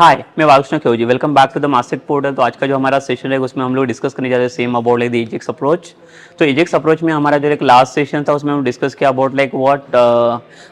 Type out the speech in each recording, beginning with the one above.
हाय, मैं Balkrishna Khevji. Welcome back to the Mastek portal. तो आज का जो हमारा सेशन है उसमें हम लोग डिस्कस करने जा रहे हैं same about like the Ajax approach. तो एजेक्स अप्रोच में हमारा जो एक लास्ट सेशन था उसमें हम डिस्कस किया about like what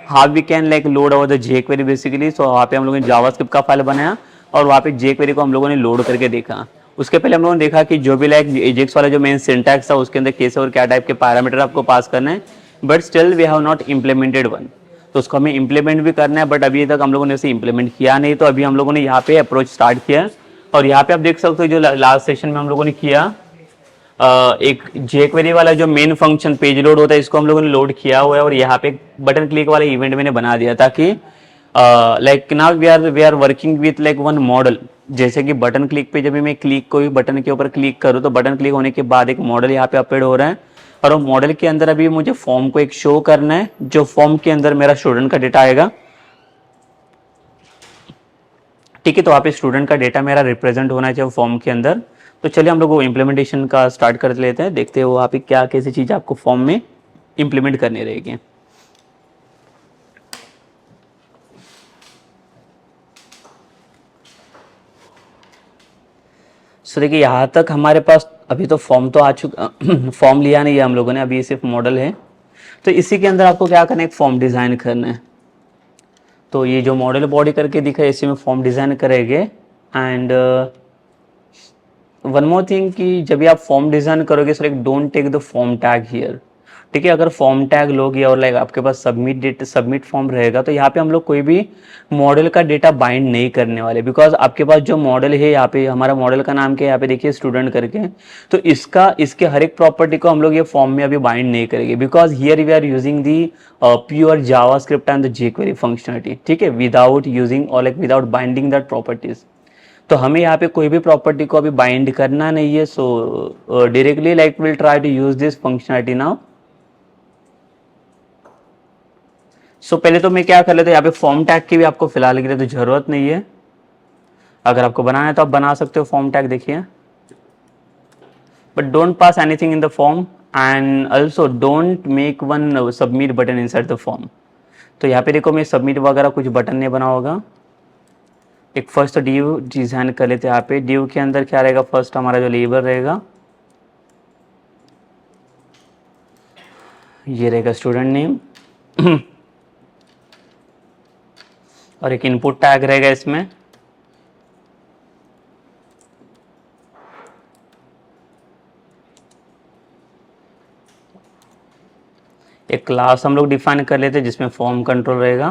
how we can like load over the jQuery basically. So वहाँ पे हम लोगों ने जावास्क्रिप्ट का फाइल बनाया और वहाँ पे जेक्वेरी को हम लोगों ने लोड करके देखा। उसके पहले हम लोगों ने देखा कि जो भी लाइक एजेक्स वाला जो मेन सिंटैक्स था उसके अंदर कैसे और क्या टाइप के पैरामीटर आपको पास करना है, but still we have not implemented one. तो उसको हमें इम्प्लीमेंट भी करना है, बट अभी तक हम लोगों ने उसे इम्प्लीमेंट किया नहीं। तो अभी हम लोगों ने यहाँ पे अप्रोच स्टार्ट किया और यहाँ पे आप देख सकते हो जो लास्ट सेशन में हम लोगों ने किया एक जेक्वेरी वाला जो मेन फंक्शन पेज लोड होता है इसको हम लोगों ने लोड किया हुआ है और यहाँ पे बटन क्लिक वाला इवेंट मैंने बना दिया ताकि like now we are working with like one modal. जैसे कि बटन क्लिक पे जब भी मैं क्लिक कोई बटन के ऊपर क्लिक करूँ तो बटन क्लिक होने के बाद एक मॉडल यहाँ पे अपलोड हो रहा है और वो मॉडल के अंदर अभी मुझे फॉर्म को एक शो करना है जो फॉर्म के अंदर मेरा स्टूडेंट का डेटा आएगा। ठीक है, तो वहाँ पे स्टूडेंट का डेटा मेरा रिप्रेजेंट होना चाहिए फॉर्म के अंदर। तो चलिए हम लोग वो इम्प्लीमेंटेशन का स्टार्ट कर लेते हैं, देखते हैं वहाँ पे क्या कैसी चीज़ आपको फॉर्म में इम्प्लीमेंट करनी रहेगी। सो देखिए यहाँ तक हमारे पास अभी तो फॉर्म तो आ चुका फॉर्म लिया नहीं है हम लोगों ने, अभी सिर्फ मॉडल है। तो इसी के अंदर आपको क्या करना है, एक फॉर्म डिज़ाइन करना है। तो ये जो मॉडल बॉडी करके दिखा है इसी में फॉर्म डिज़ाइन करेंगे। एंड वन मोर थिंग कि जब भी आप फॉर्म डिज़ाइन करोगे सर एक don't take the form tag here. ठीक है, अगर फॉर्म टैग लोगे और लाइक आपके पास सबमिट फॉर्म रहेगा तो यहाँ पे हम लोग कोई भी मॉडल का डेटा बाइंड नहीं करने वाले, बिकॉज आपके पास जो मॉडल है यहाँ पे हमारा मॉडल का नाम क्या है यहाँ पे देखिए स्टूडेंट करके। तो इसके हर एक प्रॉपर्टी को हम लोग ये फॉर्म में अभी बाइंड नहीं करेंगे because here we are using the pure JavaScript and the jQuery functionality. ठीक है, विदाउट यूजिंग और like without binding that properties. तो हमें यहाँ पे कोई भी प्रॉपर्टी को अभी बाइंड करना नहीं है। So directly like will try to use this functionality now. So पहले तो मैं क्या कर लेता हूँ, यहाँ पे फॉर्म टैग की भी आपको फिलहाल के लिए तो जरूरत नहीं है। अगर आपको बनाना है तो आप बना सकते हो फॉर्म टैग, देखिए, but don't pass anything in the form and also don't make one submit button inside the form. तो यहाँ पे देखो मैं सबमिट वगैरह कुछ बटन नहीं बना होगा। एक फर्स्ट तो डिव डिजाइन कर लेते हैं। यहाँ पे डिव के अंदर क्या रहेगा, फर्स्ट हमारा जो लेबल रहेगा ये रहेगा स्टूडेंट नेम और एक इनपुट टैग रहेगा इसमें। एक क्लास हम लोग डिफाइन कर लेते हैं जिसमें फॉर्म कंट्रोल रहेगा।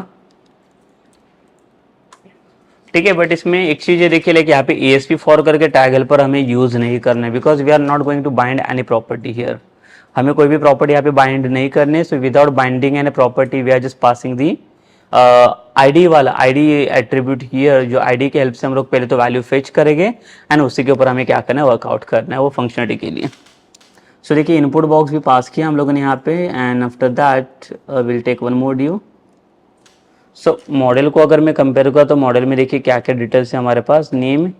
ठीक है, बट इसमें एक चीज ये देखिए लाइक यहाँ पे ASP4 करके टैग हेल्पर हमें यूज नहीं करना है because we are not going to bind any property here. हमें कोई भी प्रॉपर्टी यहाँ पे बाइंड नहीं करनी है। So without binding any property we are just passing the ID वाला आईडी एट्रीब्यूट हियर। जो आईडी के हेल्प से हम लोग पहले तो वैल्यू फेच करेंगे एंड उसी के ऊपर हमें क्या करना है, वर्कआउट करना है वो फंक्शनलिटी के लिए। सो देखिए इनपुट बॉक्स भी पास किया हम लोगों ने यहाँ पे and after that will take one more div. So modal को अगर मैं कंपेयर करूँ तो मॉडल में देखिए क्या क्या डिटेल्स है हमारे पास, नेम,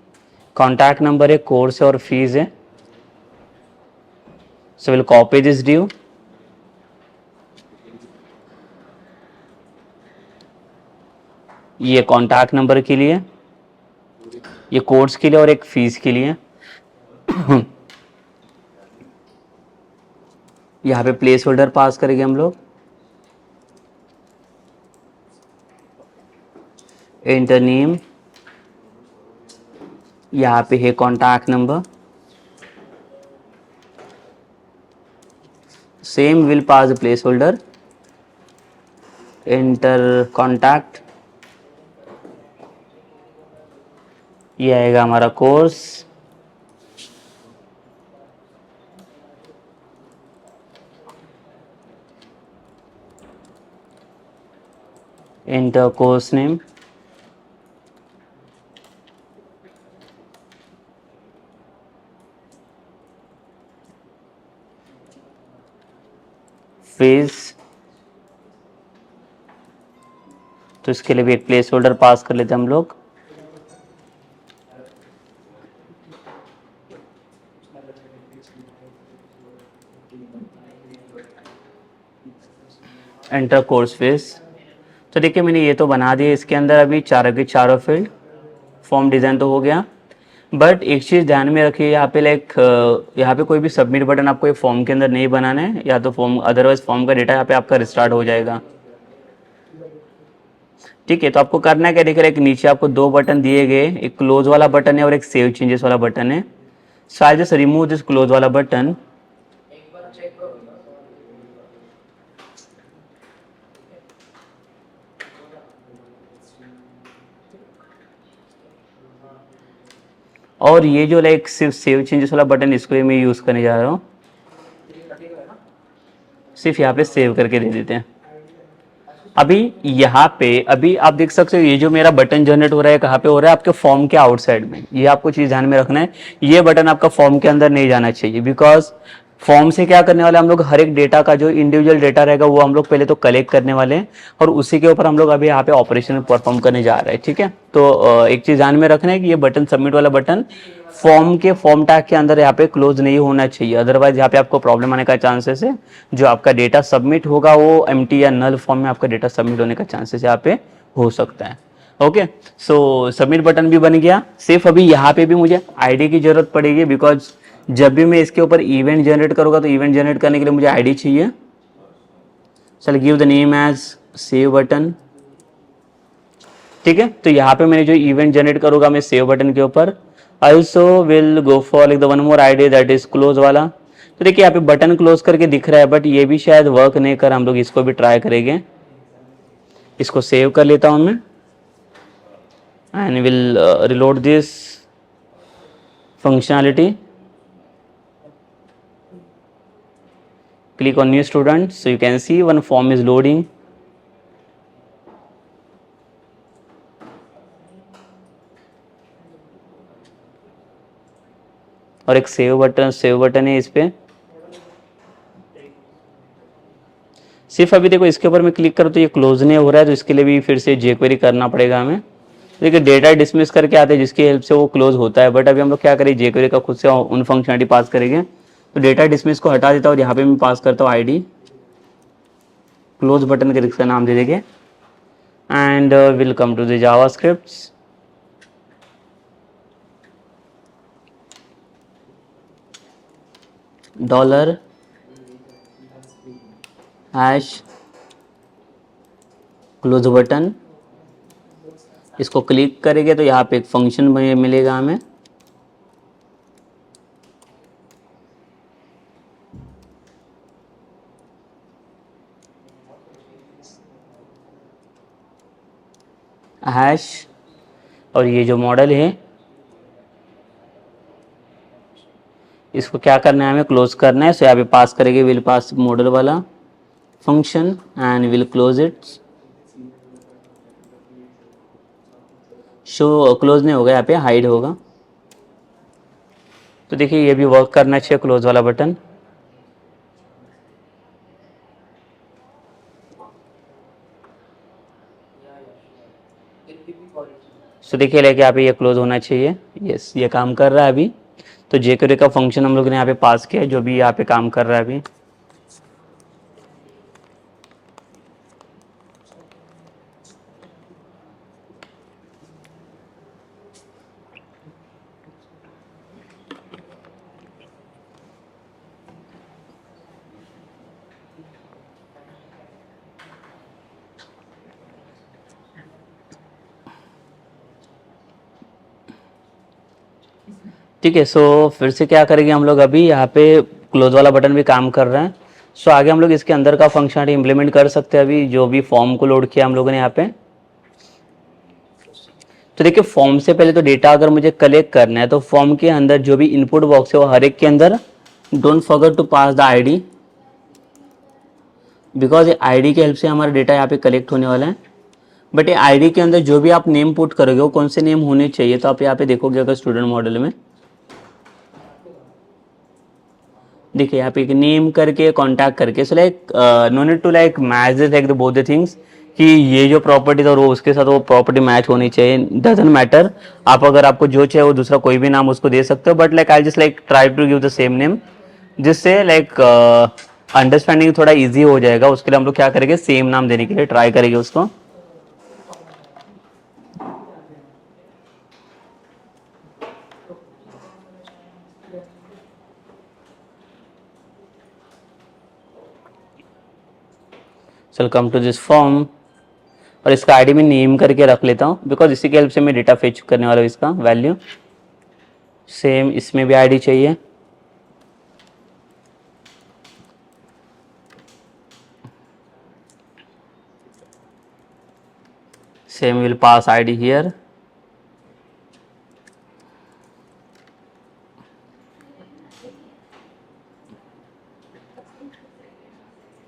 कॉन्टैक्ट नंबर है, कोर्स है और फीस है। So will copy this due, ये कॉन्टैक्ट नंबर के लिए, ये कोर्स के लिए और एक फीस के लिए। यहाँ पे प्लेस होल्डर पास करेंगे हम लोग, एंटर नेम, यहाँ पे है contact number, same will pass place holder, enter contact, ये आएगा हमारा course, enter course name, fees. तो इसके लिए भी एक प्लेस होल्डर पास कर लेते हैं हम लोग, एंटर कोर्स फीस। तो देखिए मैंने ये तो बना दिया, इसके अंदर अभी चारों के चारों फील्ड फॉर्म डिज़ाइन तो हो गया, बट एक चीज़ ध्यान में रखिए, यहाँ पे लाइक यहाँ पे कोई भी सबमिट बटन आपको एक फॉर्म के अंदर नहीं बनाना है, या तो फॉर्म अदरवाइज फॉर्म का डेटा यहाँ पे आपका रिस्टार्ट हो जाएगा। ठीक है, तो आपको करना है क्या, देखिए एक नीचे आपको दो बटन दिए गए, एक क्लोज वाला बटन है और एक सेव चेंजेस वाला बटन है। So I just remove this close वाला बटन। और ये जो लाइक सिर्फ सेव चेंजेस वाला बटन, इसको ही मैं यूज़ करने जा रहा हूँ, सिर्फ यहाँ पे सेव करके दे देते हैं। अभी यहाँ पे अभी आप देख सकते हो ये जो मेरा बटन जनरेट हो रहा है कहाँ पे हो रहा है, आपके फॉर्म के आउटसाइड में। ये आपको चीज़ ध्यान में रखना है, ये बटन आपका फॉर्म के अंदर नहीं जाना चाहिए, बिकॉज फॉर्म से क्या करने वाले हम लोग, हर एक डेटा का जो इंडिविजुअल डेटा रहेगा वो हम लोग पहले तो कलेक्ट करने वाले हैं, और उसी के ऊपर हम लोग अभी यहाँ पे ऑपरेशन परफॉर्म करने जा रहे हैं। ठीक है, तो एक चीज़ ध्यान में रखना है कि ये बटन सबमिट वाला बटन फॉर्म के फॉर्म टैग के अंदर यहाँ पे क्लोज नहीं होना चाहिए, अदरवाइज यहाँ पे आपको प्रॉब्लम आने का चांसेस है। जो आपका डेटा सबमिट होगा वो एम्प्टी या नल फॉर्म में आपका डेटा सबमिट होने का चांसेस यहाँ पे हो सकता है। ओके, सो सबमिट बटन भी बन गया। सिर्फ अभी यहाँ पे भी मुझे आईडी की जरूरत पड़ेगी, बिकॉज जब भी मैं इसके ऊपर इवेंट जनरेट करूँगा तो इवेंट जनरेट करने के लिए मुझे आईडी चाहिए। चल give the name as save button. ठीक है, तो यहाँ पे मैंने जो इवेंट जनरेट करूँगा मैं सेव बटन के ऊपर, also will go for like the one more ID that is close वाला। तो देखिए यहाँ पे बटन क्लोज करके दिख रहा है, बट ये भी शायद वर्क नहीं कर, हम लोग इसको भी ट्राई करेंगे। इसको सेव कर लेता हूँ मैं, and will reload this functionality. Click on new student, so you can see one form is loading. और एक सेव बटन है इस पे। सिर्फ अभी देखो इसके ऊपर मैं क्लिक करूँ तो ये क्लोज नहीं हो रहा है, तो इसके लिए भी फिर से जेक्वेरी करना पड़ेगा हमें। देखिए डेटा डिसमिस करके आते हैं जिसकी हेल्प से वो क्लोज होता है, बट अभी हम लोग क्या करें, जेक्वेरी का खुद से उन फंक्शनलिटी पास करेंगे। तो डेटा डिसमिस को हटा देता हूँ और यहाँ पे मैं पास करता हूँ आईडी, क्लोज बटन के इसका नाम दे देंगे, and will come to the JavaScript. Dollar hash close button, इसको क्लिक करेंगे तो यहाँ पे एक फंक्शन मिलेगा हमें। हैश, और ये जो मॉडल है इसको क्या करना है, हमें क्लोज करना है। सो यहाँ पे पास करेंगे विल पास मॉडल वाला function and will close it. Show close नहीं होगा, यहाँ पे हाइड होगा। तो देखिए ये भी वर्क करना चाहिए क्लोज वाला बटन। सो देखिए लेके यहाँ पे ये क्लोज होना चाहिए। यस, ये काम कर रहा है अभी। तो जेक्वेरी का फंक्शन हम लोग ने यहाँ पे पास किया है, जो भी यहाँ पे काम कर रहा है अभी। ठीक है, सो फिर से क्या करेंगे हम लोग, अभी यहाँ पे क्लोज वाला बटन भी काम कर रहा है। सो आगे हम लोग इसके अंदर का फंक्शनलिटी इंप्लीमेंट कर सकते हैं, अभी जो भी फॉर्म को लोड किया हम लोगों ने यहाँ पे। तो देखिए फॉर्म से पहले तो डेटा अगर मुझे कलेक्ट करना है तो फॉर्म के अंदर जो भी इनपुट बॉक्स है वो हर एक के अंदर don't forget to pass the ID, because ये आईडी की हेल्प से हमारा डेटा यहाँ पे कलेक्ट होने वाला है। बट ये आईडी के अंदर जो भी आप नेम पुट करोगे वो कौन से नेम होने चाहिए, तो आप यहाँ पे देखोगे अगर स्टूडेंट मॉडल में देखिए यहाँ पे एक नेम करके कॉन्टैक्ट करके, so like no need to like match this like the both the things, कि ये जो प्रॉपर्टीज और वो उसके साथ वो प्रॉपर्टी मैच होनी चाहिए। डजंट मैटर, आप अगर आपको जो चाहिए वो दूसरा कोई भी नाम उसको दे सकते हो, but like I just like try to give the same name, जिससे लाइक अंडरस्टैंडिंग थोड़ा इजी हो जाएगा। उसके लिए हम लोग क्या करेंगे, सेम नाम देने के लिए ट्राई करेंगे उसको। चल कम टू दिस फॉर्म, और इसका आईडी में नेम करके रख लेता हूँ बिकॉज इसी की हेल्प से मैं डेटा फेच करने वाला हूँ इसका वैल्यू। सेम इसमें भी आईडी चाहिए। Same will pass ID here.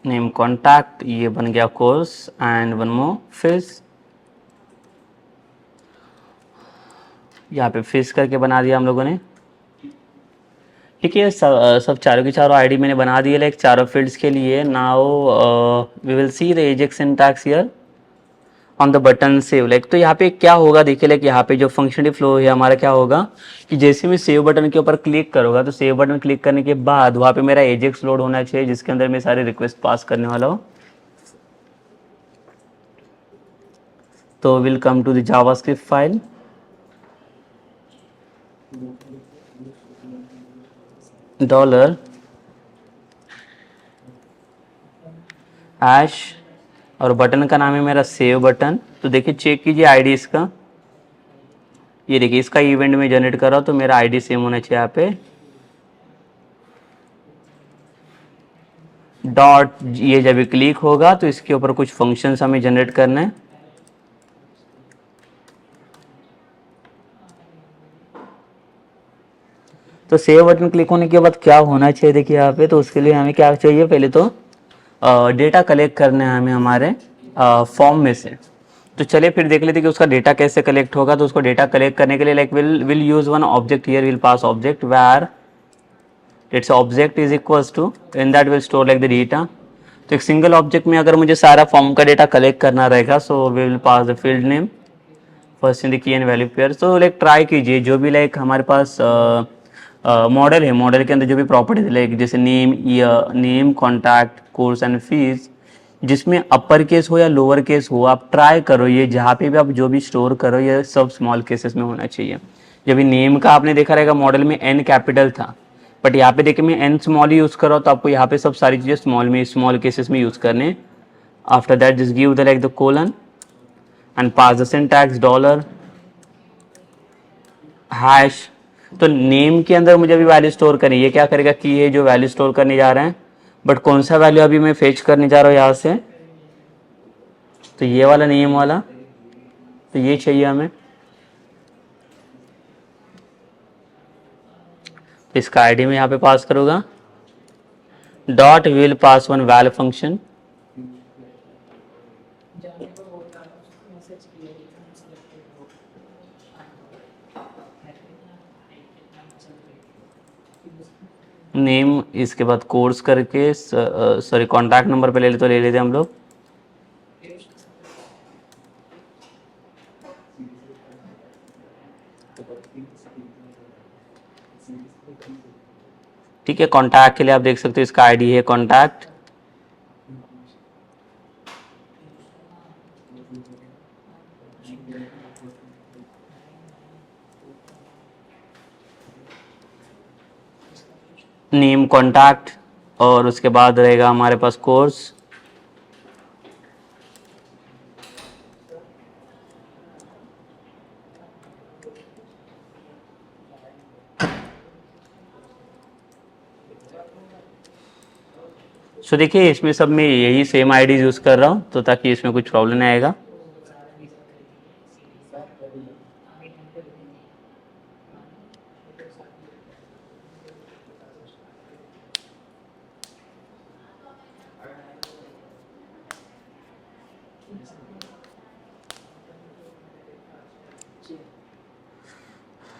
Name contact, ये बन गया course and one more fish. यहाँ पे फिश करके बना दिया हम लोगों ने। ठीक है, सब चारों की चारों आईडी मैंने बना दिए लाइक चारों फील्ड्स के लिए। Now we will see the AJAX syntax here on the button save. Like तो यहाँ पे क्या होगा देखिए, लाइक यहाँ पे जो फंक्शनली फ्लो है हमारा क्या होगा कि जैसे मैं सेव बटन के ऊपर क्लिक करूँगा तो सेव बटन क्लिक करने के बाद वहाँ पे मेरा एजेक्स लोड होना चाहिए जिसके अंदर मैं सारे रिक्वेस्ट पास करने वाला हूँ। तो will come to the JavaScript file. Dollar hash और बटन का नाम है मेरा सेव बटन। तो देखिए चेक कीजिए आईडी इसका, ये देखिए इसका इवेंट में जनरेट कर रहा हूँ तो मेरा आईडी सेम होना चाहिए यहाँ पे। डॉट, ये जब भी क्लिक होगा तो इसके ऊपर कुछ फंक्शंस हमें जनरेट करना है। तो सेव बटन क्लिक होने के बाद क्या होना चाहिए देखिए यहाँ पे, तो उसके लिए हमें क्या चाहिए, पहले तो डेटा कलेक्ट करना है हमें हमारे फॉर्म में से। तो चलिए फिर देख लेते कि उसका डेटा कैसे कलेक्ट होगा। तो उसको डेटा कलेक्ट करने के लिए like will use one object here, will pass object where it's object is equals to, in that will store like the data. तो एक सिंगल ऑब्जेक्ट में अगर मुझे सारा फॉर्म का डेटा कलेक्ट करना रहेगा so we will pass the field name first in the key and value pair. तो लाइक ट्राई कीजिए जो भी लाइक हमारे पास मॉडल है, मॉडल के अंदर जो भी प्रॉपर्टीज लाइक जैसे name, year, name, contact, course and fees, जिसमें अपर केस हो या लोअर केस हो आप ट्राई करो ये जहाँ पे भी आप जो भी स्टोर करो ये सब स्मॉल केसेस में होना चाहिए। जब भी नेम का आपने देखा रहेगा मॉडल में एन कैपिटल था, बट यहाँ पे देखिए मैं एन स्मॉल यूज़ कर रहा हूँ तो आपको यहाँ पे सब सारी चीज़ें स्मॉल में, स्मॉल केसेस में यूज़ करने। After that just give the like the colon and pass the syntax dollar hash. तो नेम के अंदर मुझे अभी वैल्यू स्टोर करनी, ये क्या करेगा कि ये जो वैल्यू स्टोर करने जा रहे हैं, बट कौन सा वैल्यू अभी मैं फेच करने जा रहा हूँ यहाँ से, तो ये वाला नेम वाला, तो ये चाहिए हमें। तो इसका आईडी में यहाँ पे पास करूँगा। Dot will pass one val function. Name, इसके बाद कोर्स करके सॉरी कॉन्टैक्ट नंबर पे ले ले तो ले लेते हम लोग। ठीक है, कॉन्टैक्ट के लिए आप देख सकते हो इसका आईडी है कॉन्टैक्ट। नेम कॉन्टैक्ट और उसके बाद रहेगा हमारे पास कोर्स। सो देखिए इसमें सब में यही सेम आईडी यूज़ कर रहा हूँ तो ताकि इसमें कुछ प्रॉब्लम नहीं आएगा।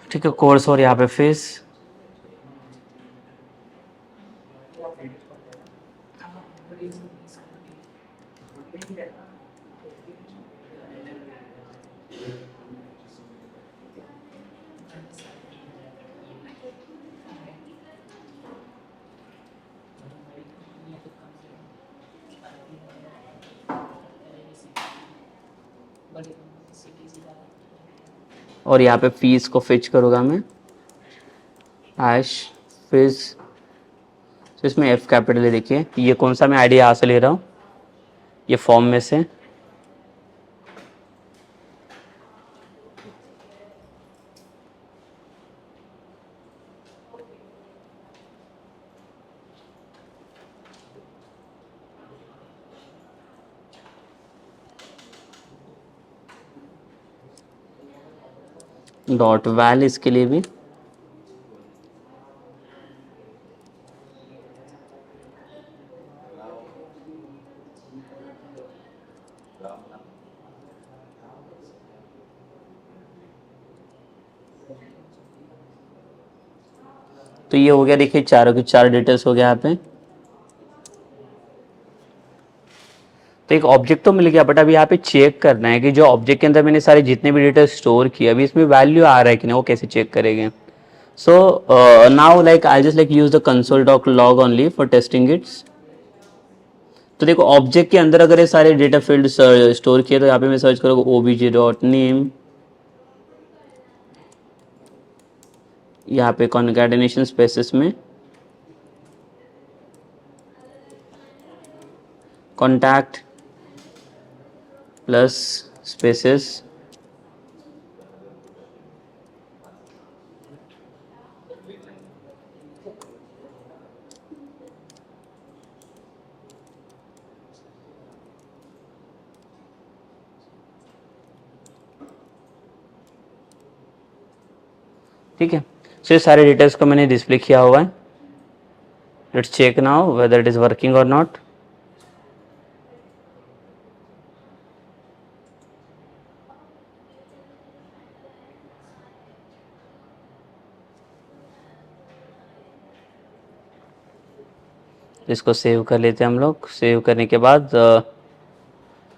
ठीक है, कोर्स और यहाँ पे फीस। और यहाँ पे फीस को फिच करूँगा मैं। हैश फिज, तो इसमें एफ कैपिटल है। देखिए ये कौन सा मैं आईडी यहाँ से ले रहा हूँ, ये फॉर्म में से। डॉट वैल इसके लिए भी। तो ये हो गया, देखिए चारों की चार डिटेल्स हो गया यहाँ पे। तो एक ऑब्जेक्ट तो मिल गया, बट अभी यहाँ पे चेक करना है कि जो ऑब्जेक्ट के अंदर मैंने सारे जितने भी डिटेल्स स्टोर किए अभी इसमें वैल्यू आ रहा है कि नहीं, वो कैसे चेक करेंगे। So now like I just like use the console dot log only for testing it's. तो देखो ऑब्जेक्ट के अंदर अगर ये सारे डेटा फील्ड स्टोर किए तो यहाँ पे मैं सर्च करूँगा obj डॉट नेम, यहाँ पे कॉन्कैटिनेशन स्पेसेस में कॉन्टैक्ट प्लस स्पेसेस, ठीक है। सो ये सारे डिटेल्स को मैंने डिस्प्ले किया हुआ है। Let's check now whether it is working और नॉट। इसको सेव कर लेते हैं हम लोग। सेव करने के बाद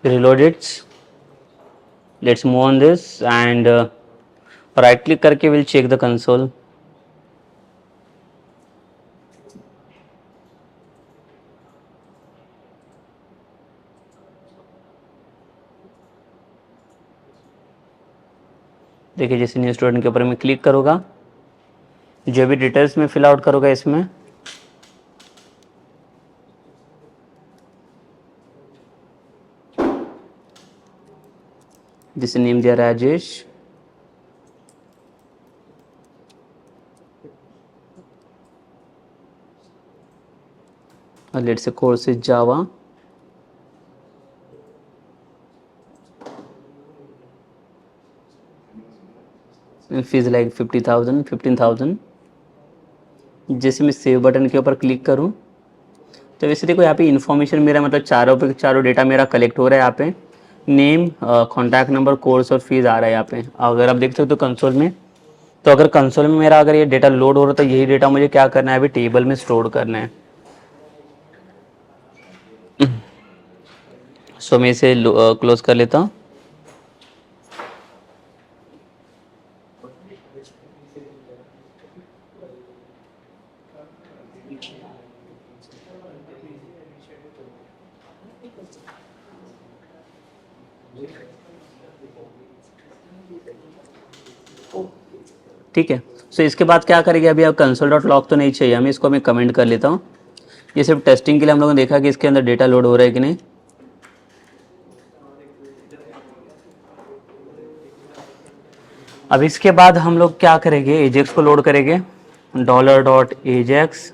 reload it's, let's move on this and right click करके विल चेक द कंसोल। देखिए जैसे न्यू स्टूडेंट के ऊपर मैं क्लिक करूँगा, जो भी डिटेल्स में फिल आउट करूँगा इसमें, जिस नेम दिया राजेश, और let's say course is Java, fees like 50,000 15,000। जैसे मैं सेव बटन के ऊपर क्लिक करूं तो वैसे देखो यहाँ पे इन्फॉर्मेशन मेरा मतलब चारों पे चारों डेटा मेरा कलेक्ट हो रहा है। यहाँ पे नेम, कॉन्टैक्ट नंबर, कोर्स और फीस आ रहा है यहाँ पे। अगर आप देख सकते हो कंसोल में, तो अगर कंसोल में मेरा अगर ये डेटा लोड हो रहा है तो यही डेटा मुझे क्या करना है, अभी टेबल में स्टोर करना है। सो मैं इसे क्लोज कर लेता हूँ। ठीक है। सो इसके बाद क्या करेंगे, अभी अब कंसोल डॉट लॉग तो नहीं चाहिए हमें, इसको मैं कमेंट कर लेता हूँ। ये सिर्फ टेस्टिंग के लिए हम लोगों ने देखा कि इसके अंदर डेटा लोड हो रहा है कि नहीं। अब इसके बाद हम लोग क्या करेंगे, एजेक्स को लोड करेंगे। डॉलर डॉट एजेक्स,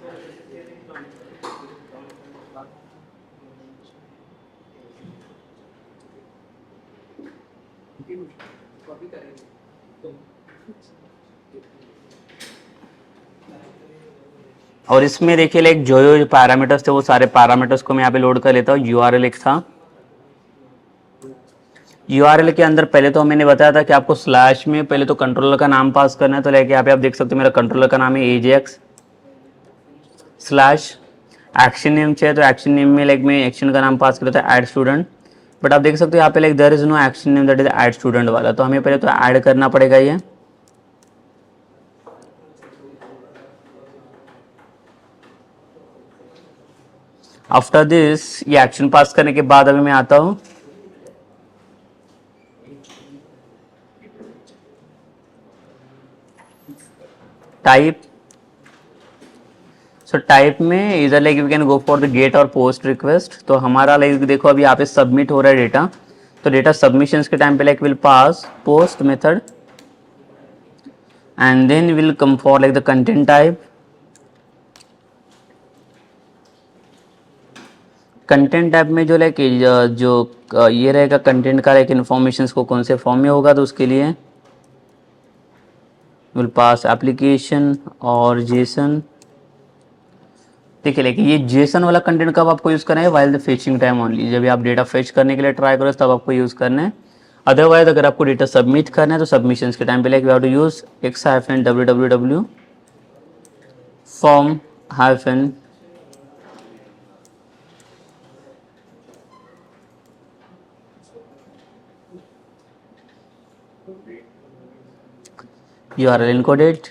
और इसमें देखिए लाइक जो जो पैरामीटर्स थे वो सारे पैरामीटर्स को मैं यहाँ पे लोड कर लेता हूँ। यूआरएल एक था, यूआरएल के अंदर पहले तो मैंने बताया था कि आपको स्लैश में पहले तो कंट्रोलर का नाम पास करना है। तो लाइक यहाँ पे आप देख सकते हो मेरा कंट्रोलर का नाम है एजेक्स स्लैश। एक्शन नेम चाहिए तो एक्शन नेम में लाइक मैं एक्शन का नाम पास कर देता है ऐड स्टूडेंट। बट आप देख सकते हो यहाँ पे like there is no action name that is add student वाला, तो हमें पहले तो ऐड करना पड़ेगा ये। आफ्टर दिस ये एक्शन पास करने के बाद अभी मैं आता हूँ टाइप सो टाइप में इधर like we can go for the get और पोस्ट रिक्वेस्ट। तो हमारा लाइक देखो अभी यहाँ पे सबमिट हो रहा है डेटा, तो डेटा सबमिशंस के टाइम पे like will pass post method and then will come for like the content type. Content type में जो लाइक जो ये रहेगा कंटेंट का लाइक इन्फॉर्मेशन को कौन से फॉर्म में होगा, तो उसके लिए विल पास एप्लीकेशन और जेसन। ठीक है, लेकिन ये जेसन वाला कंटेंट कब आपको यूज़ करना है, while the fetching time only, जब आप डेटा फेच करने के लिए ट्राई करो तब आपको यूज़ करना है। अदरवाइज अगर आपको डेटा सबमिट करना है तो सबमिशंस के टाइम पे like we have to use x-www form hyphen URL encoded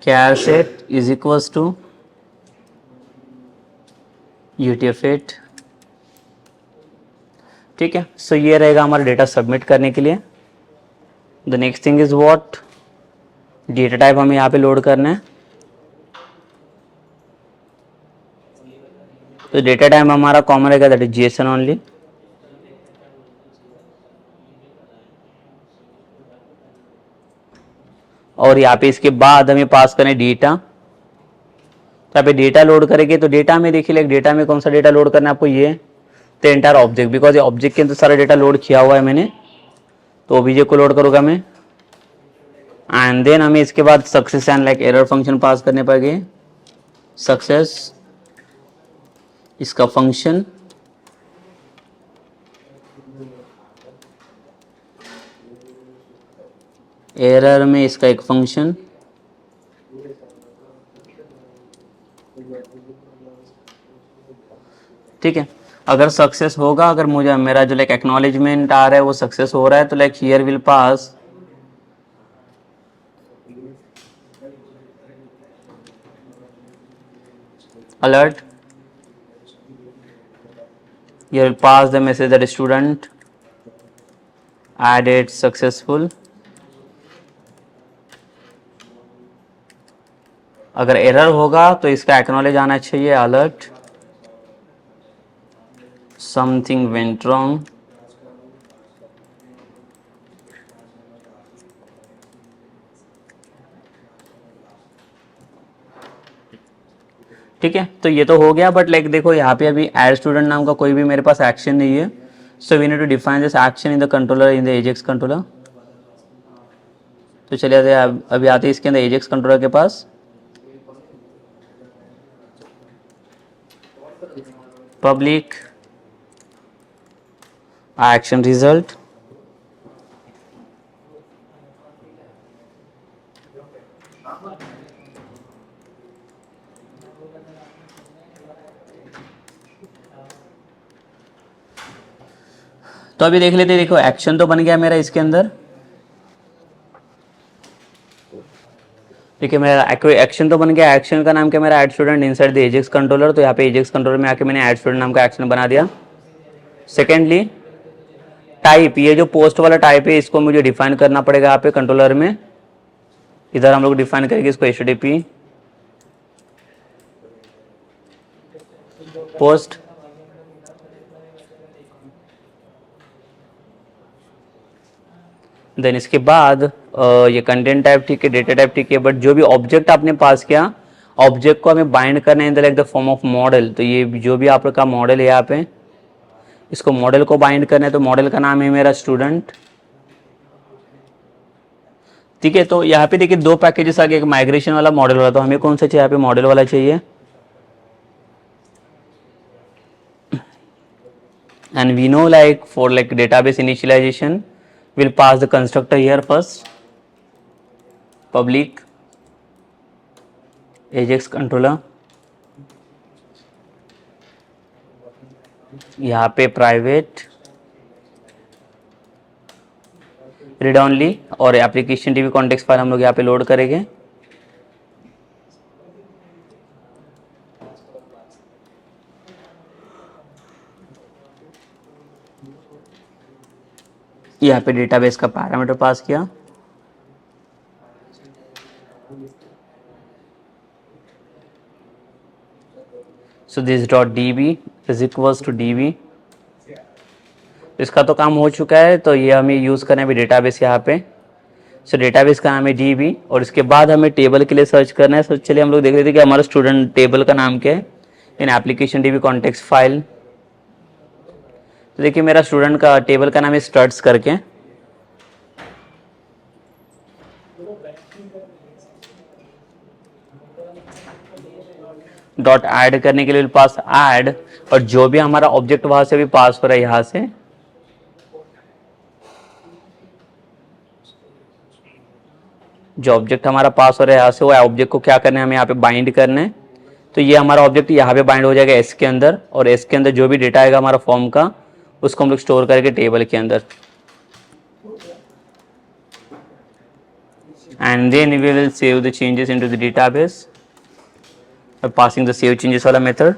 char set is equals to UTF-8। ठीक है, सो ये रहेगा हमारा डेटा सबमिट करने के लिए। The next thing is what, data type हमें यहाँ पे लोड करना है। तो डेटा टाइप हमारा कॉमन रहेगा, दैट इज जेसन ओनली। और यहाँ पे इसके बाद हमें पास करना है डेटा। तो यहाँ पे डेटा लोड करेंगे, तो डेटा में देखिए लाइक डेटा में कौन सा डेटा लोड करना है आपको, ये तो एंटायर ऑब्जेक्ट, बिकॉज ये ऑब्जेक्ट के अंदर सारा डेटा लोड किया हुआ है मैंने, तो ओबीजे को लोड करूँगा मैं। एंड देन हमें इसके बाद success and like error function pass करने पड़ेंगे। सक्सेस इसका फंक्शन, एरर में इसका एक फंक्शन, ठीक है। अगर सक्सेस होगा, अगर मुझे मेरा जो लाइक एक्नॉलेजमेंट आ रहा है वो सक्सेस हो रहा है, तो like here will pass alert, you will pass the message that student added successful। अगर एरर होगा तो इसका एक्नॉलेज आना चाहिए अलर्ट समथिंग वेंट रॉन्ग। ठीक है, तो ये तो हो गया, बट लाइक देखो यहाँ पे अभी एड स्टूडेंट नाम का कोई भी मेरे पास एक्शन नहीं है, so we need to define this action in the controller in the AJAX controller. तो चलिए अभी आते हैं इसके अंदर एजेक्स कंट्रोलर के पास। पब्लिक एक्शन रिजल्ट, तो अभी देख लेते हैं, देखो एक्शन तो बन गया मेरा इसके अंदर। देखिए मेरा एक्शन तो बन गया, एक्शन का नाम क्या मेरा add student inside the AJAX controller, तो यहाँ पे एजेक्स कंट्रोलर में आके मैंने ऐड स्टूडेंट नाम का एक्शन बना दिया। सेकेंडली टाइप, ये जो पोस्ट वाला टाइप है इसको मुझे डिफाइन करना पड़ेगा यहाँ पे कंट्रोलर में। इधर हम लोग डिफाइन करेंगे इसको HTTP पोस्ट। देन इसके बाद ये कंटेंट टाइप ठीक है, डेटा टाइप ठीक है, बट जो भी ऑब्जेक्ट आपने पास किया, ऑब्जेक्ट को हमें बाइंड करना है इन the like the form of model. तो ये जो भी आपका मॉडल है यहाँ पे, इसको मॉडल को बाइंड करना है, तो मॉडल का नाम है मेरा स्टूडेंट। ठीक है, तो यहाँ पे देखिए दो पैकेजेस आ गए, एक माइग्रेशन वाला, मॉडल वाला। तो हमें कौन सा चाहिए, यहाँ पे मॉडल वाला चाहिए। And we know like for like database initialization will pass the constructor here first, public AJAX controller, यहाँ पे प्राइवेट रीड ओनली, और एप्लीकेशन टीवी कॉन्टेक्स्ट फाइल हम लोग यहाँ पे लोड करेंगे। यहाँ पे डेटाबेस का पैरामीटर पास किया। So this dot D B is equals to D B. इसका तो काम हो चुका है, तो ये हमें यूज़ करना है अभी डेटाबेस यहाँ पे। सो डेटाबेस का नाम है डी बी, और इसके बाद हमें टेबल के लिए सर्च करना है। सो चलिए हम लोग देख लेते हैं कि हमारा स्टूडेंट टेबल का नाम क्या है इन application D B context file. तो देखिए मेरा स्टूडेंट का टेबल का नाम है स्टड्स करके। डॉट ऐड करने के लिए पास ऐड, और जो भी हमारा ऑब्जेक्ट वहां से भी पास हो रहा है यहां से, जो ऑब्जेक्ट हमारा पास हो रहा है यहाँ से, वो ऑब्जेक्ट को क्या करना है, हमें यहाँ पे बाइंड करना है। तो ये हमारा ऑब्जेक्ट यहाँ पे बाइंड हो जाएगा एस के अंदर, और एस के अंदर जो भी डेटा आएगा हमारा फॉर्म का, उसको हम लोग स्टोर करके टेबल के अंदर, and then we will save the changes into the database by passing the save changes वाला method,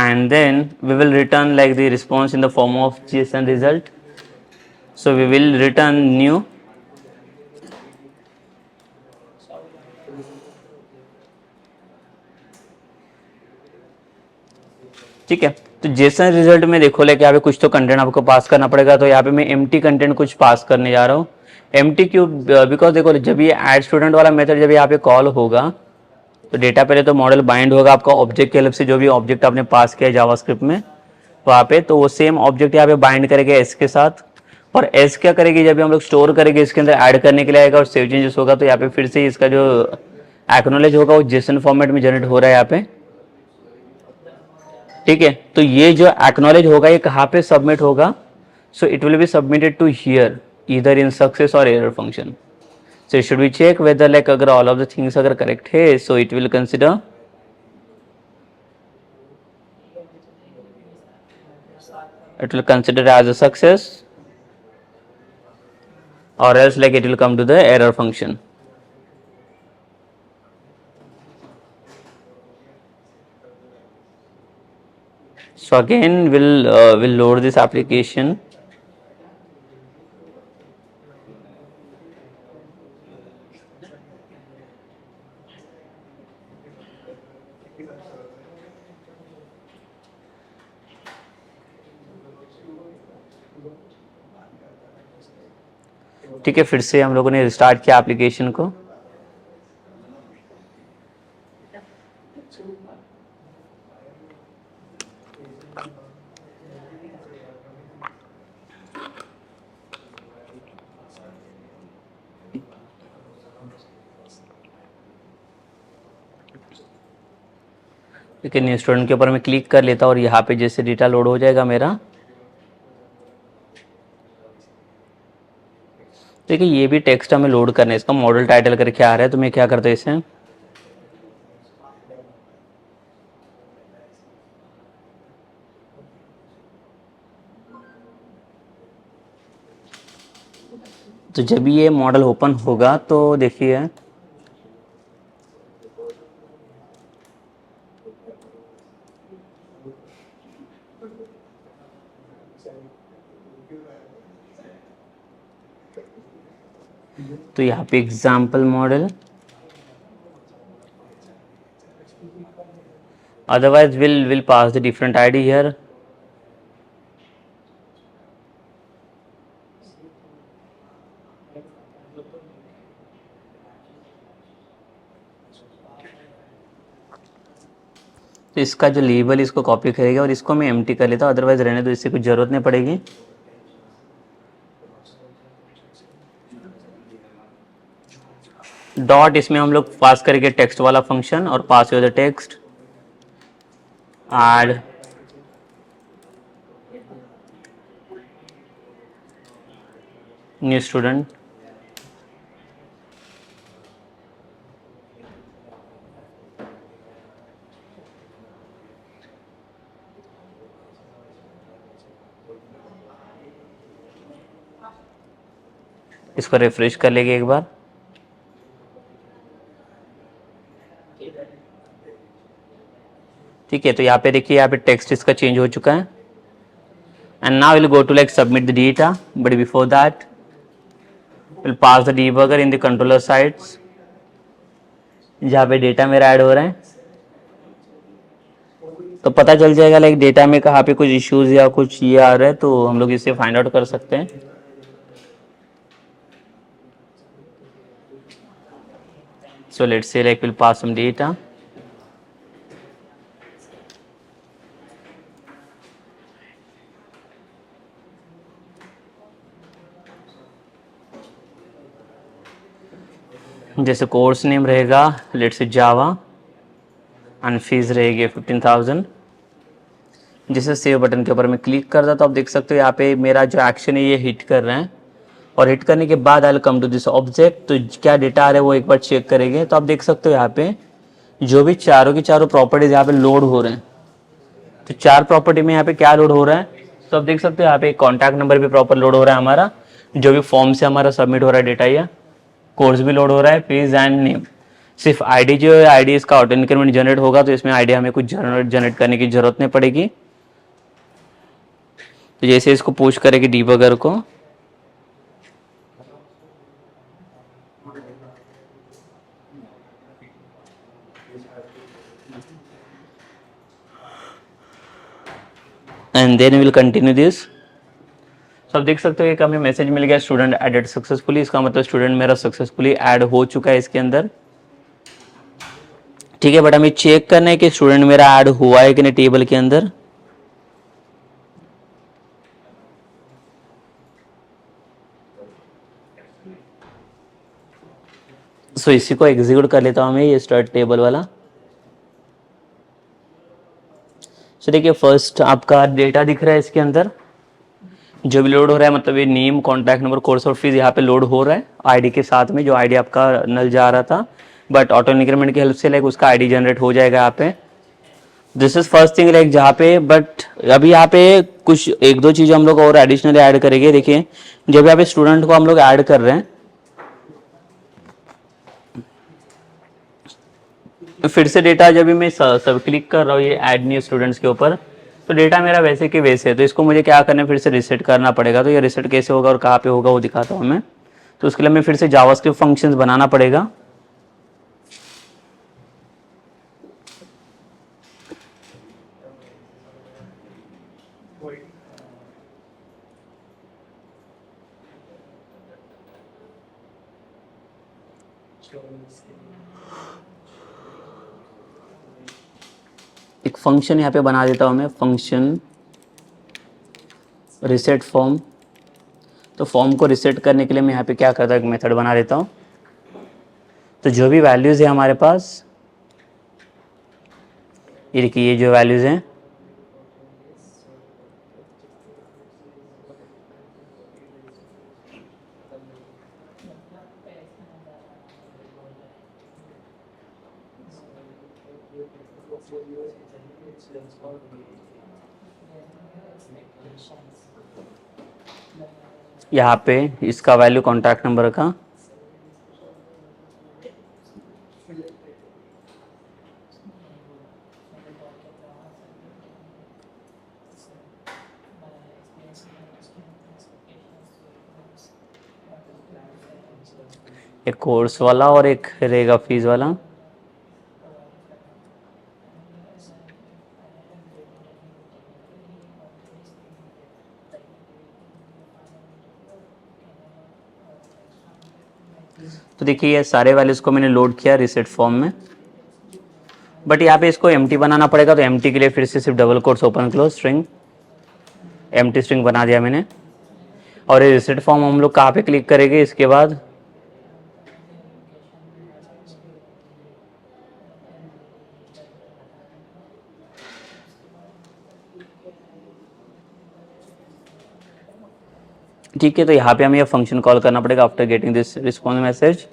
and then we will return like the response in the form of JSON result. So we will return new, ठीक है। तो Jason result में देखो लेके यहाँ पे कुछ तो कंटेंट आपको पास करना पड़ेगा। तो यहाँ पे मैं एम्प्टी कंटेंट कुछ पास करने जा रहा हूँ। एम्प्टी क्यों? बिकॉज देखो जब ये ऐड स्टूडेंट वाला मेथड जब यहाँ पे कॉल होगा, तो डेटा पहले तो मॉडल बाइंड होगा आपका ऑब्जेक्ट के हेल्प से, जो भी ऑब्जेक्ट आपने पास किया जावास्क्रिप्ट में वहाँ पे, तो वो सेम ऑब्जेक्ट यहाँ पे बाइंड करेगा एस के साथ। और एस क्या करेगी, जब भी हम लोग स्टोर करेंगे इसके अंदर ऐड करने के लिए आएगा और सेव चेंजेस होगा, तो यहाँ पे फिर से इसका जो एक्नॉलेज होगा वो जेसन फॉर्मेट में जनरेट हो रहा है यहाँ पे, ठीक है। तो ये जो एक्नॉलेज होगा ये कहाँ पे सबमिट होगा? So it will be submitted to here, either in success और error function. So should we check whether like अगर ऑल ऑफ द थिंग्स अगर करेक्ट है, so it will consider, it will consider as a success, or else like it will come to the error function. So again we'll load this application. ठीक है, फिर से हम लोगों ने restart किया एप्लीकेशन को। ठीक है, न्यू स्टूडेंट के ऊपर मैं क्लिक कर लेता हूँ और यहाँ पे जैसे डेटा लोड हो जाएगा मेरा, देखिए ये भी टेक्स्ट हमें लोड करना है, इसका मॉडल टाइटल करके आ रहा है। तो मैं क्या करता हूँ इसे, तो जब ये मॉडल ओपन होगा तो देखिए तो यहाँ पे example model, otherwise we'll pass the different ID here. तो इसका जो लेबल इसको कॉपी करेगा और इसको मैं एम्प्टी कर लेता हूँ, अदरवाइज रहने दो, इससे कुछ जरूरत नहीं पड़ेगी। डॉट इसमें हम लोग पास करेंगे टेक्स्ट वाला फंक्शन, और pass the text add new student, इसको रिफ्रेश कर लेंगे एक बार। ठीक है, तो यहाँ पे देखिए यहाँ पे टेक्स्ट इसका चेंज हो चुका है। And now will go to like submit the data, but before that will pass the debugger in the controller sides, जहाँ पे डेटा मेरा ऐड हो रहा है। तो पता चल जाएगा लाइक डेटा में कहाँ पे कुछ इश्यूज या कुछ ये आ रहा है, तो हम लोग इससे फाइंड आउट कर सकते हैं। So let's say like will pass some data. जैसे कोर्स नेम रहेगा let's say Java and fees रहेगी 15,000। जैसे सेव बटन के ऊपर मैं क्लिक करता तो आप देख सकते हो यहाँ पे मेरा जो एक्शन है ये हिट कर रहे हैं, और हिट करने के बाद I will come to this object. तो क्या डेटा आ रहा है वो एक बार चेक करेंगे। तो आप देख सकते हो यहाँ पे जो भी चारों की चारों प्रॉपर्टीज यहाँ पे लोड हो रहे हैं। तो चार प्रॉपर्टी में यहाँ पे क्या लोड हो रहा है, तो आप देख सकते हो यहाँ पे कॉन्टैक्ट नंबर भी प्रॉपर लोड हो रहा है हमारा, जो भी फॉर्म से हमारा सबमिट हो रहा है डेटा, या कोर्स भी लोड हो रहा है, फीस एंड नेम। सिर्फ आईडी जो है आईडी इसका ऑटो इंक्रीमेंट जनरेट होगा, तो इसमें आईडी हमें कुछ जनरेट करने की जरूरत नहीं पड़ेगी। तो जैसे इसको पुश करेगी डीबगर को, and then will continue this. तो आप देख सकते हो कि हमें मैसेज मिल गया स्टूडेंट एडेड सक्सेसफुली। इसका मतलब स्टूडेंट मेरा सक्सेसफुली ऐड हो चुका है इसके अंदर। ठीक है, बट हमें चेक करना है कि स्टूडेंट मेरा ऐड हुआ है कि नहीं टेबल के अंदर। सो इसी को एग्जीक्यूट कर लेता हूं मैं, ये स्टार्ट टेबल वाला। सो देखिए फर्स्ट आपका डेटा दिख रहा है इसके अंदर, जो भी लोड हो रहा है, मतलब ये नेम, कॉन्टैक्ट नंबर, कोर्स और फीस यहाँ पे लोड हो रहा है आईडी के साथ में, जो आईडी आपका नल जा रहा था, बट ऑटो इंक्रीमेंट की हेल्प से लाइक उसका आईडी जनरेट हो जाएगा यहाँ पे। This is first thing like जहाँ पे, बट अभी यहाँ पे कुछ एक दो चीज़ हम लोग और एडिशनली ऐड करेंगे। देखिए जब यहाँ पे स्टूडेंट को हम लोग ऐड कर रहे हैं, फिर से डेटा जब भी मैं सब क्लिक कर रहा हूँ ये ऐड न्यू स्टूडेंट्स के ऊपर, तो डेटा मेरा वैसे के वैसे है। तो इसको मुझे क्या करना है, फिर से रिसेट करना पड़ेगा। तो ये रिसेट कैसे होगा और कहाँ पे होगा वो दिखाता हूँ मैं। तो उसके लिए हमें फिर से जावास्क्रिप्ट फंक्शंस बनाना पड़ेगा। एक फंक्शन यहाँ पे बना देता हूँ मैं, फंक्शन रिसेट फॉर्म। तो फॉर्म को रिसेट करने के लिए मैं यहाँ पे क्या करता हूँ, एक मेथड बना देता हूँ। तो जो भी वैल्यूज़ है हमारे पास, ये देखिए ये जो वैल्यूज़ हैं, यहाँ पे इसका वैल्यू कॉन्टैक्ट नंबर का, एक कोर्स वाला और एक रहेगा फीस वाला। तो देखिए ये सारे वैल्यूज़ को मैंने लोड किया रिसेट फॉर्म में, बट यहाँ पे इसको एम्प्टी बनाना पड़ेगा। तो एम्प्टी के लिए फिर से सिर्फ double quotes open close string, empty string बना दिया मैंने। और ये रिसेट फॉर्म हम लोग कहाँ पे क्लिक करेंगे इसके बाद, ठीक है। तो यहाँ पे हमें यह फंक्शन कॉल करना पड़ेगा after getting this response message,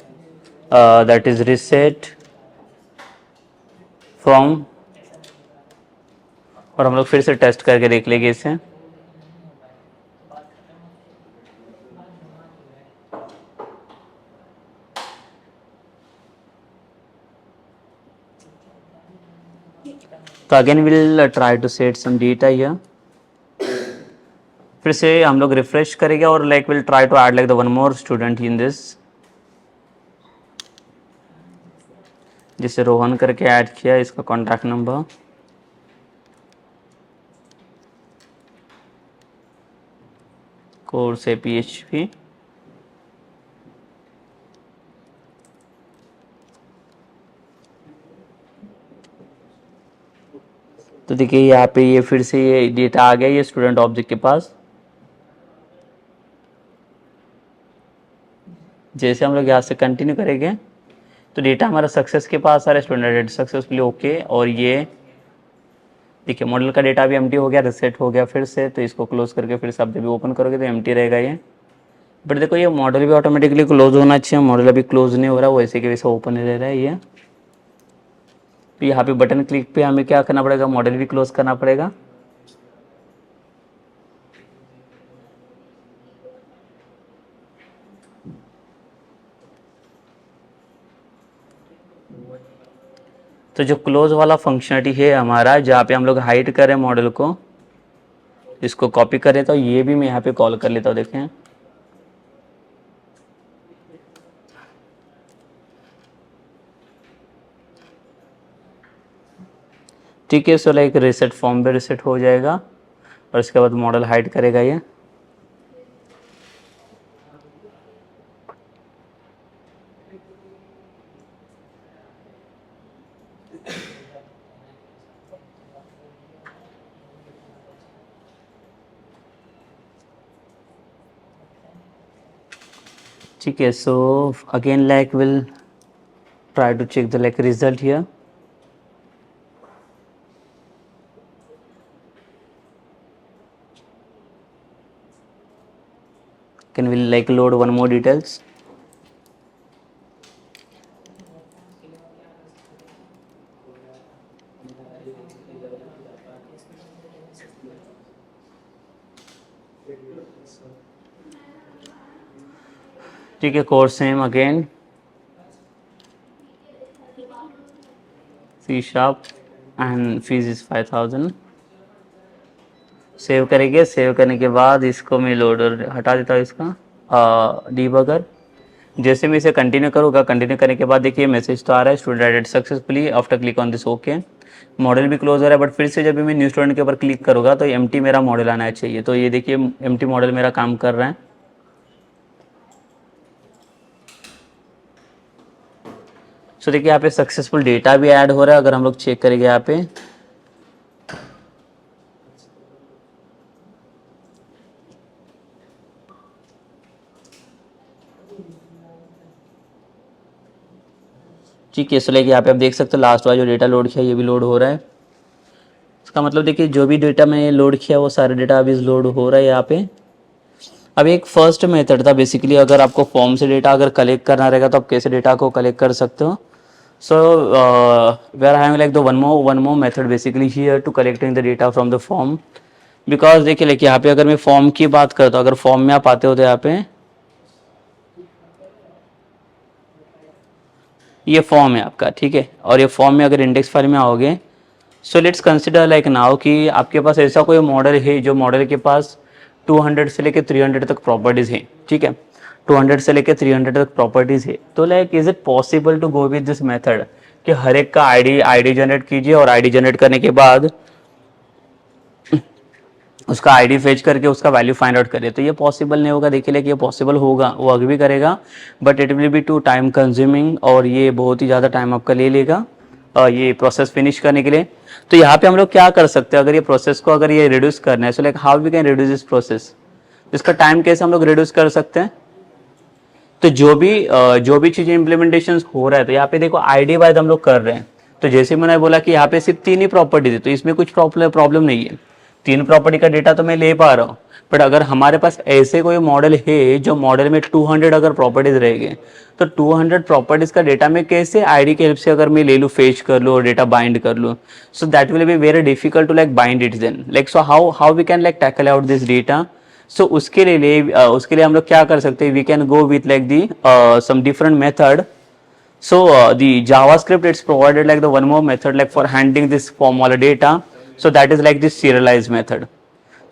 that is reset from. और हम लोग फिर से टेस्ट करके देख लेंगे इसे। तो again will try to set some data here. फिर से हम लोग रिफ्रेश करेंगे और like will try to add like the one more student in this, जिसे रोहन करके ऐड किया, इसका कॉन्टैक्ट नंबर। कोर्स है PHP। तो देखिए यहाँ पे ये फिर से ये डेटा आ गया ये स्टूडेंट ऑब्जेक्ट के पास। जैसे हम लोग यहाँ से कंटिन्यू करेंगे तो डेटा हमारा सक्सेस के पास आ रहा है, स्टूडेंट डेटा सक्सेसफुली ओके। और ये देखिए मॉडल का डेटा भी एम्प्टी हो गया, रिसेट हो गया फिर से। तो इसको क्लोज करके फिर से आप जब ओपन करोगे तो एम्प्टी रहेगा ये। बट देखो ये मॉडल भी ऑटोमेटिकली क्लोज होना चाहिए, मॉडल अभी क्लोज नहीं हो रहा, वैसे के वैसे ओपन ही रह रहा है ये। तो यहाँ पे बटन क्लिक पे हमें क्या करना पड़ेगा, मॉडल भी क्लोज करना पड़ेगा। तो जो क्लोज वाला फंक्शनलिटी है हमारा, जहाँ पे हम लोग हाइड करें मॉडल को, इसको कॉपी करें तो ये भी मैं यहाँ पे कॉल कर लेता हूँ। देखें ठीक है। सो लाइक रिसेट फॉर्म पे रिसेट हो जाएगा और इसके बाद मॉडल हाइड करेगा ये। ठीक है। So again like will try to check the like result here. Can we like load one more details? ठीक है, course same again C# and fees is 5000। Save करेंगे, सेव करने के बाद इसको मैं लोडर हटा देता हूँ इसका डीबगर। जैसे मैं इसे कंटिन्यू करूँगा, कंटिन्यू करने के बाद देखिए मैसेज तो आ रहा है student added successfully after click on this okay. Modal भी क्लोज हो रहा है, बट फिर से जब भी मैं न्यू स्टूडेंट के ऊपर क्लिक करूँगा तो एम्प्टी मेरा मॉडल आना चाहिए। तो ये देखिए एम्प्टी मॉडल मेरा काम कर रहा है। सो देखिए यहाँ पे सक्सेसफुल डेटा भी ऐड हो रहा है। अगर हम लोग चेक करेंगे यहाँ पे ठीक है। सो लाइक यहाँ पे आप देख सकते हो लास्ट वाला जो डेटा लोड किया ये भी लोड हो रहा है। इसका मतलब देखिए जो भी डेटा मैंने लोड किया वो सारे डेटा अभी लोड हो रहा है यहाँ पे। अब एक फर्स्ट मेथड था बेसिकली, अगर आपको फॉर्म से डेटा अगर कलेक्ट करना रहेगा तो आप कैसे डेटा को कलेक्ट कर सकते हो। So we are having like the one more method basically here to collecting the data from the form. Because देखिए लाइक यहाँ पे अगर मैं फॉर्म की बात करता हूँ, अगर फॉर्म में आप आते हो तो यहाँ पे ये फॉर्म है आपका, ठीक है। और ये फॉर्म में अगर इंडेक्स फाइल में आओगे, so let's consider like now कि आपके पास ऐसा कोई मॉडल है जो मॉडल के पास 200 से लेकर 300 तक प्रॉपर्टीज है, ठीक है। 200 से लेकर 300 तक प्रॉपर्टीज है। तो like is it possible to go with this method कि हर एक का आईडी जनरेट कीजिए और आईडी जनरेट करने के बाद उसका आईडी फेच करके उसका वैल्यू फाइंड आउट करे। तो ये पॉसिबल नहीं होगा। देखिए लेकिन ये पॉसिबल होगा, वो अभी भी करेगा, but it will be too time consuming और ये बहुत ही ज़्यादा टाइम आपका ले लेगा ये प्रोसेस फिनिश करने के लिए। तो यहाँ पे हम लोग क्या कर सकते हैं, अगर ये प्रोसेस को अगर ये रिड्यूस करना है, so like how we can reduce this process, इसका टाइम कैसे हम लोग रिड्यूस कर सकते हैं। तो जो भी चीज़ें इम्प्लीमेंटेशन हो रहा है, तो यहाँ पे देखो आईडी वाइज हम लोग कर रहे हैं। तो जैसे मैंने बोला कि यहाँ पे सिर्फ 3 ही प्रॉपर्टी थी, तो इसमें कुछ प्रॉब्लम नहीं है। 3 प्रॉपर्टी का डेटा तो मैं ले पा रहा हूँ। बट अगर हमारे पास ऐसे कोई मॉडल है जो मॉडल में 200 अगर प्रॉपर्टीज रहेंगे, तो 200 प्रॉपर्टीज का डेटा में कैसे आईडी के हेल्प से अगर मैं ले लूँ, फेच कर लूँ और डेटा बाइंड कर लूँ, so that will be very difficult to like bind it then like. So how we can like tackle out this data. सो उसके लिए हम लोग क्या कर सकते हैं, we can go with like the some different method. So the JavaScript it's provided like the one more method like for handling this form वाला data, so that is like this serialized method।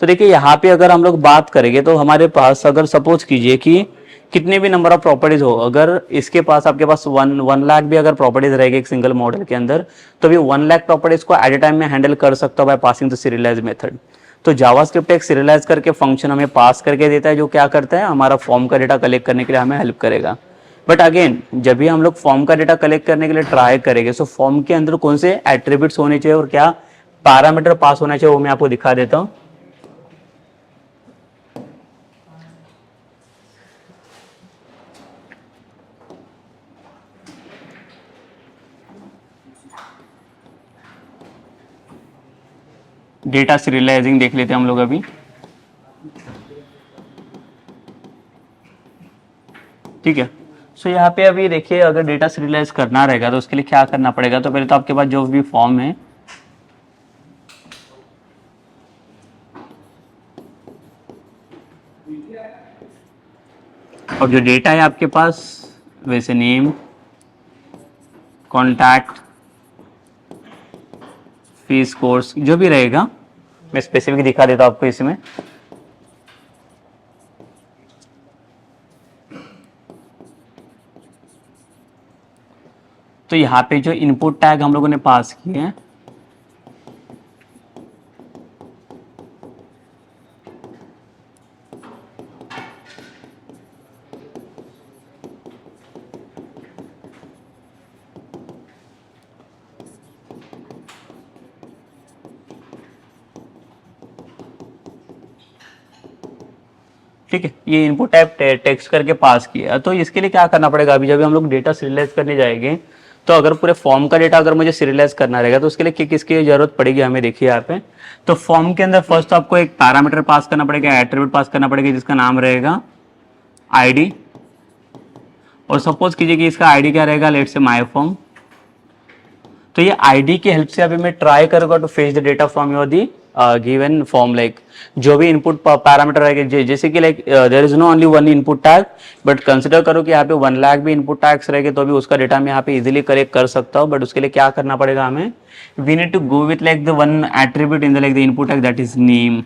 तो देखिए यहाँ पे अगर हम लोग बात करेंगे तो हमारे पास अगर सपोज कीजिए कि कितने भी नंबर ऑफ प्रॉपर्टीज हो, अगर इसके पास आपके पास 1 लाख भी अगर प्रॉपर्टीज रहेगी एक सिंगल मॉडल के अंदर, तो भी 1 लाख प्रॉपर्टीज को एट ए टाइम में हैंडल कर सकता हूँ by passing the serialised method. तो जावास्क्रिप्ट एक सीरियलाइज करके फंक्शन हमें पास करके देता है, जो क्या करता है, हमारा फॉर्म का डेटा कलेक्ट करने के लिए हमें हेल्प करेगा। बट अगेन जब भी हम लोग फॉर्म का डेटा कलेक्ट करने के लिए ट्राई करेंगे, सो फॉर्म के अंदर कौन से एट्रीब्यूट्स होने चाहिए और क्या पैरामीटर पास होना चाहिए, वो मैं आपको दिखा देता हूँ। डेटा सीरियलाइजिंग देख लेते हैं हम लोग अभी। ठीक है, सो यहाँ पे अभी देखिए, अगर डेटा सीरियलाइज करना रहेगा तो उसके लिए क्या करना पड़ेगा। तो पहले तो आपके पास जो भी फॉर्म है, और जो डेटा है आपके पास, वैसे नेम, कॉन्टैक्ट, फीस, कोर्स, जो भी रहेगा मैं स्पेसिफिक दिखा देता हूँ आपको इसमें। तो यहाँ पे जो इनपुट टैग हम लोगों ने पास किए हैं, ठीक है, ये इनपुट टाइप टेक्स्ट करके पास किया। तो इसके लिए क्या करना पड़ेगा, अभी जब हम लोग डेटा सीरियलाइज करने जाएंगे, तो अगर पूरे फॉर्म का डेटा अगर मुझे सीरियलाइज करना रहेगा तो उसके लिए किसकी जरूरत पड़ेगी हमें, देखिए यहाँ पे। तो फॉर्म के अंदर फर्स्ट तो आपको एक पैरामीटर पास करना पड़ेगा, एट्रीब्यूट पास करना पड़ेगा, जिसका नाम रहेगा आईडी। और सपोज कीजिए कि इसका आईडी क्या रहेगा, लेट्स से माय फॉर्म। तो ये आईडी की हेल्प से अभी मैं ट्राई करूंगा to fetch the data from your the given form. Like जो भी इनपुट पैरामीटर रहेगा, जैसे कि like there is no only one input tag, but consider करो कि यहाँ पे 1 लाख भी इनपुट टैग्स रहेंगे तो भी उसका डेटा मैं यहाँ पे इजीली कलेक्ट कर सकता हूँ। बट उसके लिए क्या करना पड़ेगा हमें, we need to go with like the one attribute in the like the input tag, that is name.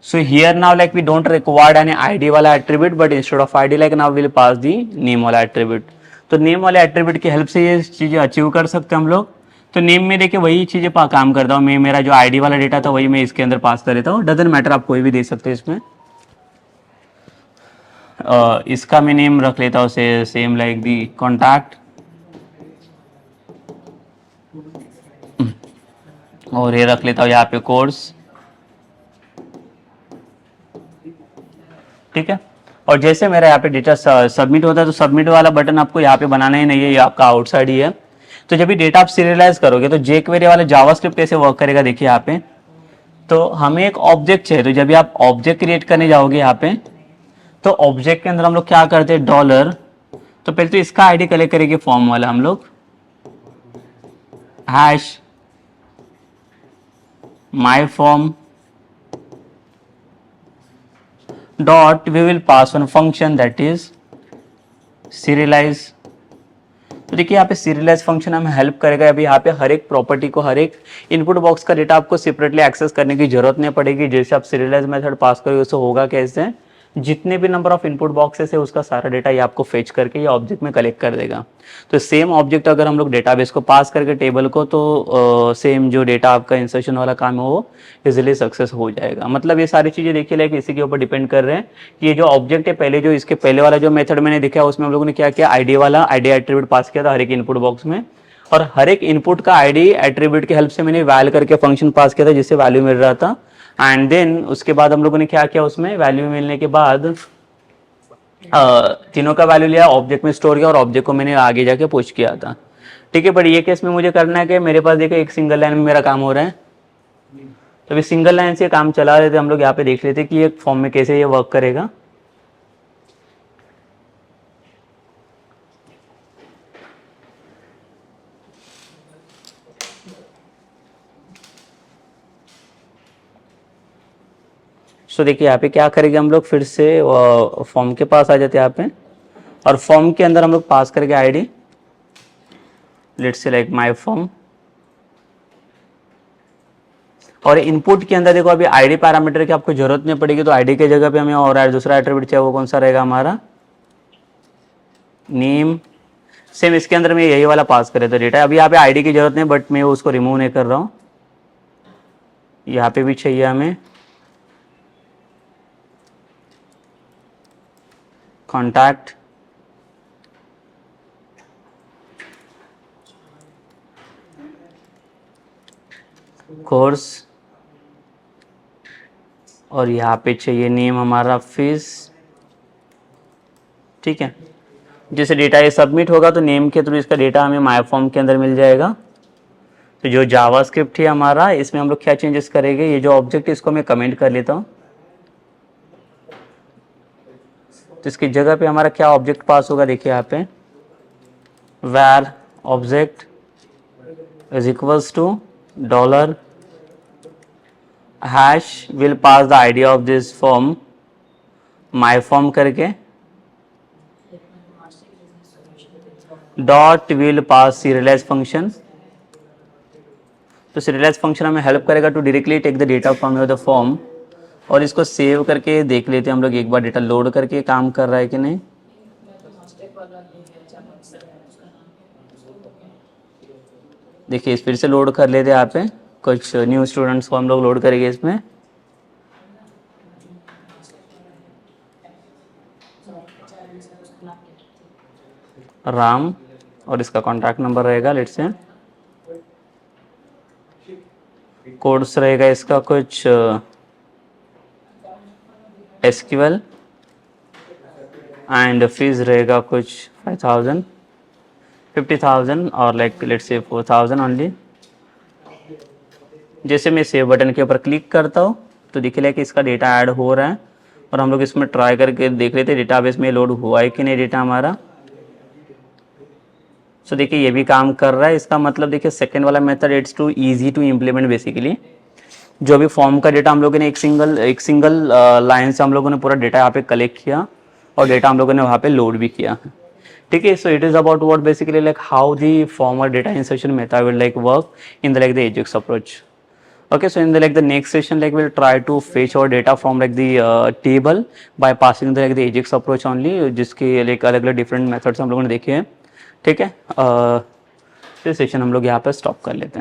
So here now like we don't require any ID वाला attribute, but instead of ID like now we'll pass the name वाला attribute। तो name वाले attribute की help से ये चीज़ें achieve कर सकते हैं हम लोग। तो नेम में देखिए वही चीज़ें काम करता हूँ मैं, मेरा जो आईडी वाला डेटा था वही मैं इसके अंदर पास कर देता हूँ। डजंट मैटर, आप कोई भी दे सकते हैं इसमें। इसका मैं नेम रख लेता हूँ सेम लाइक दी कॉन्टैक्ट, और ये रख लेता हूँ यहाँ पे कोर्स। ठीक है, और जैसे मेरा यहाँ पे डेटा सबमिट होता है, तो सबमिट वाला बटन आपको यहाँ पे बनाना ही नहीं है, ये आपका आउटसाइड ही है। तो जब भी डेटा आप सीरियलाइज करोगे तो jQuery वाला जावास्क्रिप्ट कैसे वर्क करेगा, देखिए यहाँ पे। तो हमें एक ऑब्जेक्ट चाहिए, तो जब भी आप ऑब्जेक्ट क्रिएट करने जाओगे यहाँ पे, तो ऑब्जेक्ट के अंदर हम लोग क्या करते हैं, डॉलर। तो पहले तो इसका आईडी कलेक्ट करेंगे फॉर्म वाला हम लोग, hash my form dot we will pass on function that is serialize। तो देखिए यहाँ पे सीरियलाइज फंक्शन हमें हेल्प करेगा। अभी यहाँ पे हर एक प्रॉपर्टी को, हर एक इनपुट बॉक्स का डेटा आपको सेपरेटली एक्सेस करने की जरूरत नहीं पड़ेगी। जैसे आप सीरियलाइज मेथड पास करोगे उससे होगा कैसे, जितने भी नंबर ऑफ इनपुट बॉक्सेस है उसका सारा डेटा ये आपको फेच करके ये ऑब्जेक्ट में कलेक्ट कर देगा। तो सेम ऑब्जेक्ट अगर हम लोग डेटाबेस को पास करके टेबल को, तो सेम जो डेटा आपका इंसर्शन वाला काम है वो इजीली सक्सेस हो जाएगा। मतलब ये सारी चीज़ें देखिए लाइक इसी के ऊपर डिपेंड कर रहे हैं कि ये जो ऑब्जेक्ट है, पहले जो इसके पहले वाला जो मेथड मैंने दिखा उसमें हम लोगों ने क्या किया, आईडी वाला आईडी एट्रीब्यूट पास किया था हर एक इनपुट बॉक्स में, और हर एक इनपुट का आईडी एट्रीब्यूट की हेल्प से मैंने वैल करके फंक्शन पास किया था जिससे वैल्यू मिल रहा था। एंड देन उसके बाद हम लोगों ने क्या किया, उसमें वैल्यू मिलने के बाद तीनों का वैल्यू लिया, ऑब्जेक्ट में स्टोर किया, और ऑब्जेक्ट को मैंने आगे जाके पुश किया था। ठीक है, बट ये केस में मुझे करना है कि मेरे पास देखो एक सिंगल लाइन में मेरा काम हो रहा है, तो अभी सिंगल लाइन से काम चला रहे थे हम लोग। यहाँ पे देख लेते कि एक फॉर्म में कैसे ये वर्क करेगा। सो देखिए यहाँ पे क्या करेंगे हम लोग, फिर से फॉर्म के पास आ जाते हैं यहाँ पे, और फॉर्म के अंदर हम लोग पास करेंगे ID, let's say like my form. और इनपुट के अंदर देखो अभी आईडी पैरामीटर की आपको जरूरत नहीं पड़ेगी, तो आईडी की जगह पे हमें और दूसरा एट्रीब्यूट चाहिए, वो कौन सा रहेगा हमारा, नेम। सेम इसके अंदर मैं यही वाला पास करे तो डेटा, अभी यहाँ पे आईडी की जरूरत नहीं, बट मैं उसको रिमूव नहीं कर रहा हूँ। यहाँ पे भी चाहिए हमें कॉन्टैक्ट, कोर्स, और यहाँ पे चाहिए नेम हमारा फीस। ठीक है, जैसे डेटा ये सबमिट होगा तो नेम के थ्रू इसका डेटा हमें माय फॉर्म के अंदर मिल जाएगा। तो जो जावास्क्रिप्ट है हमारा, इसमें हम लोग क्या चेंजेस करेंगे, ये जो ऑब्जेक्ट है इसको मैं कमेंट कर लेता हूँ। तो इसकी जगह पे हमारा क्या ऑब्जेक्ट पास होगा, देखिए यहाँ पे var object is equals to dollar hash will pass the ID of this form my form करके dot will pass serialize function. तो सीरियलाइज फंक्शन हमें हेल्प करेगा to directly take the data from your the form. और इसको save करके देख लेते हैं हम लोग एक बार डेटा लोड करके काम कर रहा है कि नहीं। देखिए इस फिर से लोड कर लेते हैं, यहाँ पे कुछ न्यू स्टूडेंट्स को हम लोग लोड करेंगे इसमें। राम, और इसका कॉन्टैक्ट नंबर रहेगा लेट्स से, कोड्स रहेगा इसका कुछ SQL, एंड फीस रहेगा कुछ 5000 50,000 और लाइक लेट्स से 4,000 ओनली। जैसे मैं सेव बटन के ऊपर क्लिक करता हूँ तो दिख रहा है कि इसका डेटा ऐड हो रहा है, और हम लोग इसमें ट्राई करके देख लेते हैं डेटाबेस में लोड हुआ है कि नहीं डेटा हमारा। सो देखिए ये भी काम कर रहा है। इसका मतलब देखिए सेकेंड वाला method it's too easy to implement. Basically जो भी फॉर्म का डेटा हम लोगों ने एक सिंगल लाइन से हम लोगों ने पूरा डेटा यहाँ पे कलेक्ट किया और डेटा हम लोगों ने वहाँ पे लोड भी किया। ठीक है, so it is about what basically like how the formal data insertion method will like work in the like the AJAX approach. Okay, so in the like the next session like we'll try to fetch our data from like the table by passing the like the AJAX approach only, जिसके like अलग अलग different methods हम लोगों ने देखे हैं। ठीक है, ये सेशन हम लोग यहाँ पे स्टॉप कर लेते हैं।